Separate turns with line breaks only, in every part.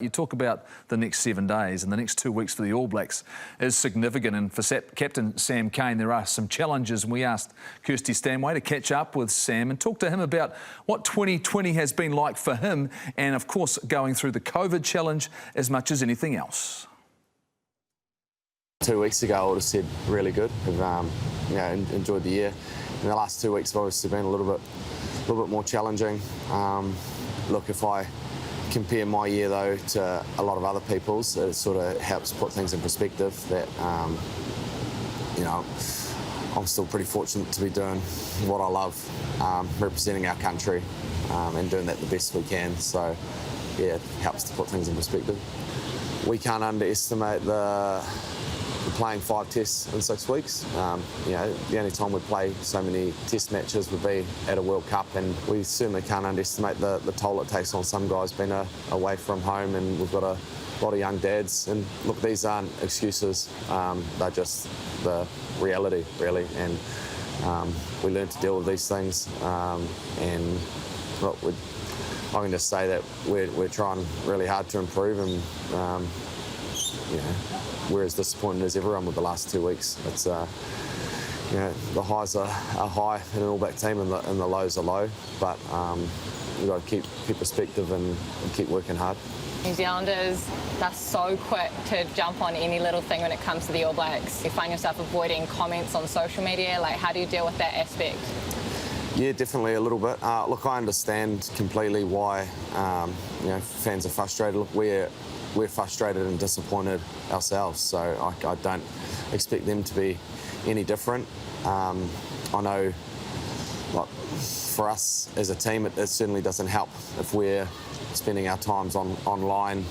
You talk about the next 7 days, and the next 2 weeks for the All Blacks is significant. And for Captain Sam Cane, there are some challenges. And we asked Kirsty Stanway to catch up with Sam and talk to him about what 2020 has been like for him, and of course going through the COVID challenge as much as anything else.
2 weeks ago, I would have said really good. I've enjoyed the year. In the last 2 weeks, have obviously been a little bit more challenging. Look, if I compare my year though to a lot of other people's, it sort of helps put things in perspective that I'm still pretty fortunate to be doing what I love, representing our country and doing that the best we can. So yeah, it helps to put things in perspective. We can't underestimate the playing 5 tests in 6 weeks. The only time we play so many test matches would be at a World Cup, and we certainly can't underestimate the toll it takes on some guys being away from home, and we've got a lot of young dads. And look, these aren't excuses, they're just the reality, really, and we learn to deal with these things. And look, I can just say that we're trying really hard to improve, and we're as disappointed as everyone with the last 2 weeks. It's the highs are high in an All Black team, and the lows are low. But we've got to keep perspective and keep working hard.
New Zealanders, they're so quick to jump on any little thing when it comes to the All Blacks. You find yourself avoiding comments on social media. Like, how do you deal with that aspect?
Yeah, definitely a little bit. Look, I understand completely why fans are frustrated. Look, we're frustrated and disappointed ourselves, so I don't expect them to be any different. I know, like, for us as a team, it certainly doesn't help if we're spending our times online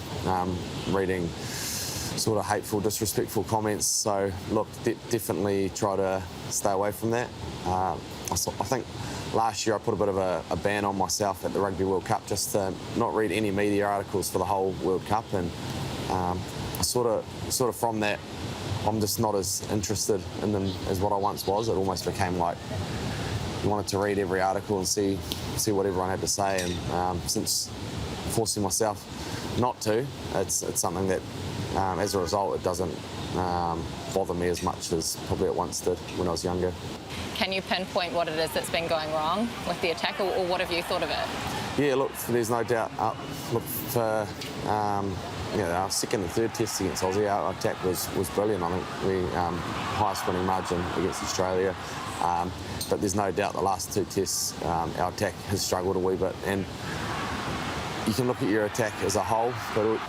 reading sort of hateful, disrespectful comments. So look, definitely try to stay away from that. I think last year I put a bit of a ban on myself at the Rugby World Cup just to not read any media articles for the whole World Cup, and sort of from that I'm just not as interested in them as what I once was. It almost became like you wanted to read every article and see what everyone had to say, and since forcing myself not to, it's something that as a result it doesn't bother me as much as probably it once did when I was younger.
Can you pinpoint what it is that's been going wrong with the attack, or what have you thought of it?
Yeah, look, there's no doubt. Look, for our second and third tests against Aussie, our attack was brilliant. I think we highest winning margin against Australia. But there's no doubt the last 2 tests, our attack has struggled a wee bit. And you can look at your attack as a whole, but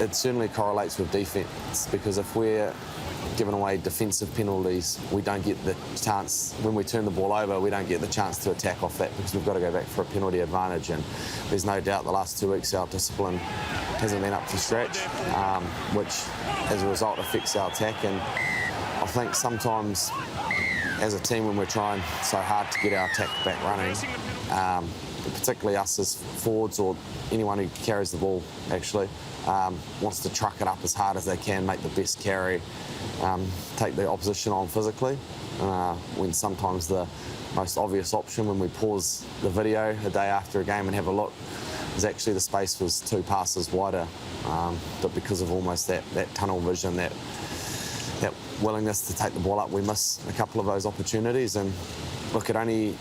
it certainly correlates with defence, because if we're giving away defensive penalties, we don't get the chance, when we turn the ball over, we don't get the chance to attack off that, because we've got to go back for a penalty advantage. And there's no doubt the last 2 weeks our discipline hasn't been up to scratch, which as a result affects our attack. And I think sometimes as a team, when we're trying so hard to get our attack back running, particularly us as forwards, or anyone who carries the ball actually, wants to truck it up as hard as they can, make the best carry, take the opposition on physically, when sometimes the most obvious option when we pause the video a day after a game and have a look is actually the space was 2 passes wider, but because of almost that tunnel vision, that willingness to take the ball up, we miss a couple of those opportunities. And look, it only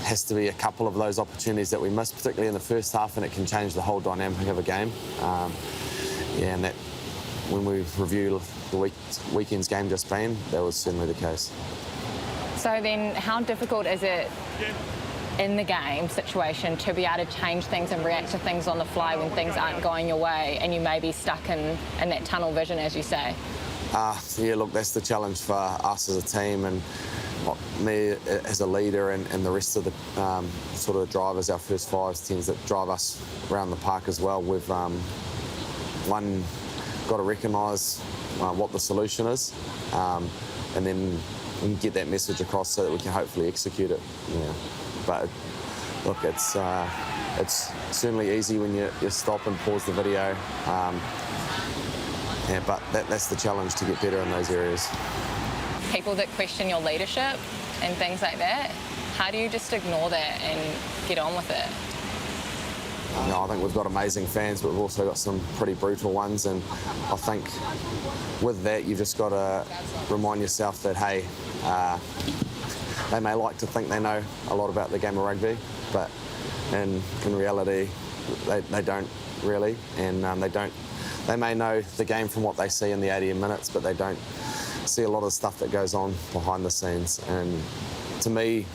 has to be a couple of those opportunities that we miss, particularly in the first half, and it can change the whole dynamic of a game. And that, when we review the weekend's game just been, that was certainly the case.
So then, how difficult is it in the game situation to be able to change things and react to things on the fly when things aren't going your way and you may be stuck in that tunnel vision, as you say? Yeah, look, that's the challenge for us as a team, and me as a leader, and the rest of the sort of drivers, our first 5s, 10s that drive us around the park as well. We've got to recognise what the solution is, and then we can get that message across so that we can hopefully execute it. Yeah. But look, it's certainly easy when you stop and pause the video. But that's the challenge, to get better in those areas. People that question your leadership and things like that, how do you just ignore that and get on with it?
I think we've got amazing fans, but we've also got some pretty brutal ones. And I think with that, you've just got to remind yourself that, hey, they may like to think they know a lot about the game of rugby, but in reality, they don't really, and they may know the game from what they see in the 80 minutes, but they don't see a lot of stuff that goes on behind the scenes. And to me,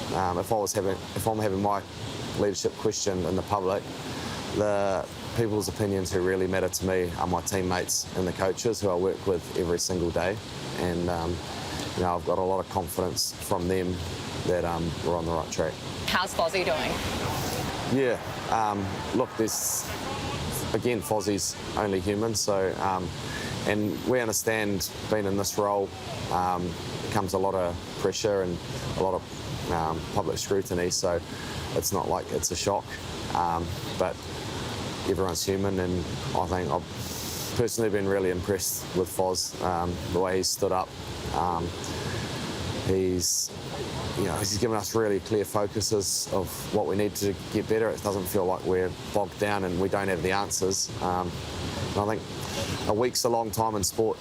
if I'm having my leadership questioned in the public, the people's opinions who really matter to me are my teammates and the coaches who I work with every single day. And I've got a lot of confidence from them that we're on the right track.
How's Fozzie doing?
Yeah, look, again, Fozzie's only human, so and we understand being in this role comes a lot of pressure and a lot of public scrutiny, so it's not like it's a shock, but everyone's human, and I think I've personally been really impressed with Foz, the way he's stood up. He's given us really clear focuses of what we need to get better. It doesn't feel like we're bogged down and we don't have the answers. And I think a week's a long time in sport.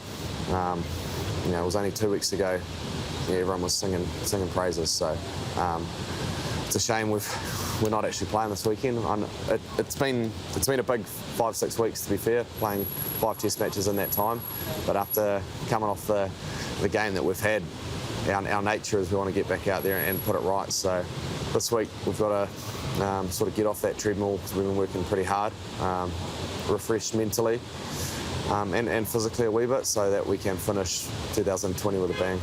It was only 2 weeks ago. Everyone was singing praises. So it's a shame we're not actually playing this weekend. It's been a big 5-6 weeks, to be fair, playing 5 test matches in that time. But after coming off the game that we've had, our nature is we want to get back out there and put it right. So this week we've got to sort of get off that treadmill because we've been working pretty hard, refreshed mentally and physically a wee bit so that we can finish 2020 with a bang.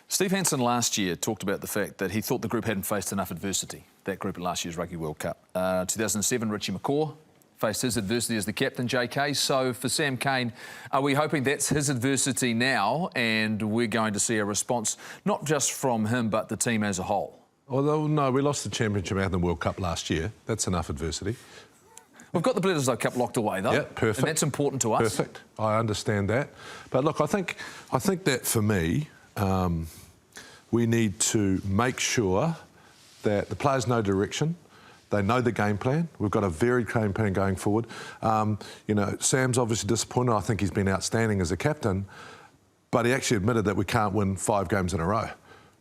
Steve Hansen last year talked about the fact that he thought the group hadn't faced enough adversity, that group at last year's Rugby World Cup. 2007, Richie McCaw faced his adversity as the captain, JK. So for Sam Cane, are we hoping that's his adversity now and we're going to see a response not just from him but the team as a whole?
Although, no, we lost the championship out in the World Cup last year. That's enough adversity.
We've got the Bledisloe Cup locked away, though.
Yeah, perfect.
And that's important to us.
Perfect. I understand that. But look, I think that for me, we need to make sure that the players know direction. They know the game plan. We've got a varied game plan going forward. Sam's obviously disappointed. I think he's been outstanding as a captain, but he actually admitted that we can't win 5 games in a row.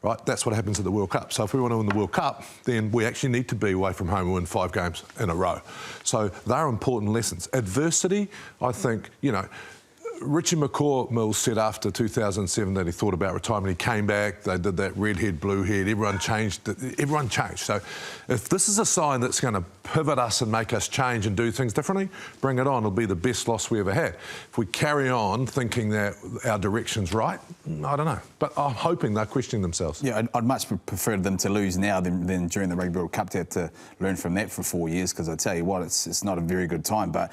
Right? That's what happens at the World Cup. So if we want to win the World Cup, then we actually need to be away from home and win 5 games in a row. So they're important lessons. Adversity, I think, Richie McCaw said after 2007 that he thought about retirement. He came back, they did that red head, blue head, everyone changed. So if this is a sign that's going to pivot us and make us change and do things differently, bring it on. It'll be the best loss we ever had. If we carry on thinking that our direction's right, I don't know. But I'm hoping they're questioning themselves.
Yeah, I'd much prefer them to lose now than during the Rugby World Cup to have to learn from that for 4 years, because I tell you what, it's not a very good time. But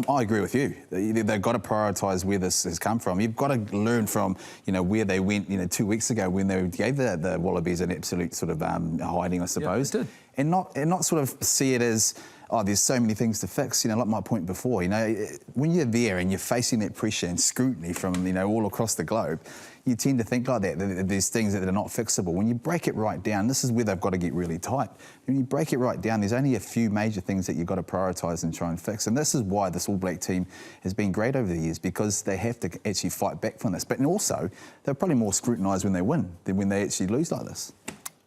I agree with you. They've got to prioritise where this has come from. You've got to learn from, where they went, 2 weeks ago when they gave the Wallabies an absolute sort of hiding, I suppose.
Yeah, they did.
And not sort of see it as, oh, there's so many things to fix. Like my point before, when you're there and you're facing that pressure and scrutiny from, all across the globe, you tend to think like that there's things that are not fixable. When you break it right down, this is where they've got to get really tight. When you break it right down, there's only a few major things that you've got to prioritise and try and fix. And this is why this All Black team has been great over the years, because they have to actually fight back from this. But also, they're probably more scrutinised when they win than when they actually lose like this.